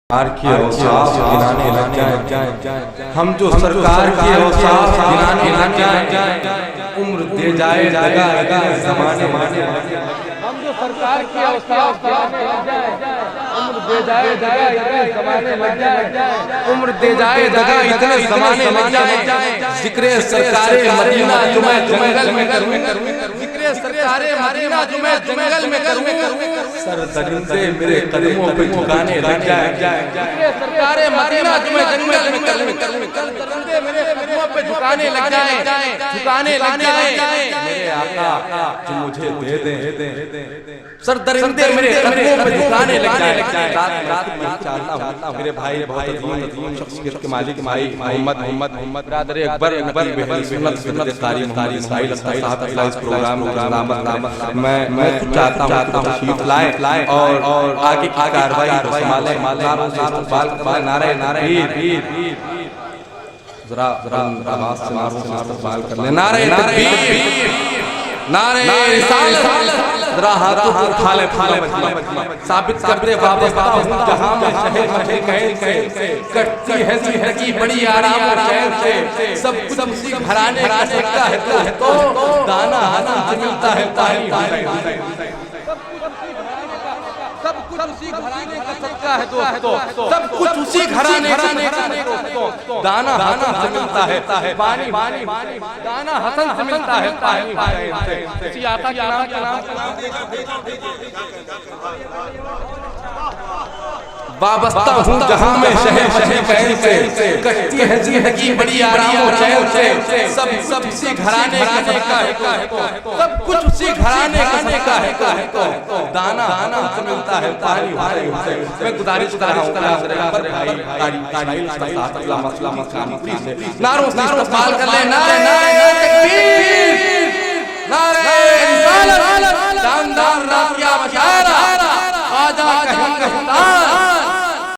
کی اوصاف گنانے لگ جائیں ہم جو سرکار کی اوصاف گنانے لگ جائیں عمر دے جائے دگا اتنے زمانے ہم جو سرکار کی اوصاف گنانے لگ جائیں عمر دے جائے دگا اتنے زمانے لگ جائیں عمر دے جائے دگا اتنے زمانے لگ جائیں ذکر سرکار مدینہ جو میں جنگل میں کروں ذکر سرکار مدینہ جو میں جنگل میں کروں سر درندے میرے قدموں پہ جھکانے لگ جائیں سرکار مدینہ جو میں جنگل میں کروں درندے میرے قدموں پہ جھکانے لگ جائیں جھکانے لگ جائیں میرے آقا جو مجھے دے دیں سر درندے میرے قدموں پہ جھکانے لگ جائیں رات میں چاہتا ہوں میرے بھائی بہت عظیم شخصیت کے مالک بھائی محمد برادر اکبر نبی بہل سنت قاری اسماعیل صاحب اس پروگرام میں چاہتا ہوں تشریف لائیں اور آگے کی کارروائی سنبھالیں نعروں سے استقبال نعرہ تکبیر ذرا آواز سے نعروں سے استقبال کر لیں نعرہ تکبیر نعرہ رسالت ذرا ہاتھوں کو اٹھا لیں ثابت کر دے وابستہ ہوں جہاں میں شہر مجھے کہیں کٹتی ہے زندگی بڑی آرام و چین سے سب کچھ اسی گھرانے کا سکتا ہے تو دانا حسن سے ملتا ہے پانی سب کچھ اسی گھرانے کا صدقہ ہے دوستو سب کچھ اسی گھرانے کا دوستو دانا حسن سے ملتا ہے پانی دانا حسن سے ملتا ہے پانی اسی آقا کے نام وابستہ ہوں جہاں میں شہر کہیں سے کٹتی ہے زندگی بڑی آرام و چین سے سب اسی گھرانے کا ہے سب کچھ اسی گھرانے کا ہے دانا حسن سے ملتا ہے پانی میں گزارش کر رہا ہوں قاری نعروں سے استقبال کر لیں نعرہ تکبیر نعرہ رسالت جاندار راکیہ مشاعر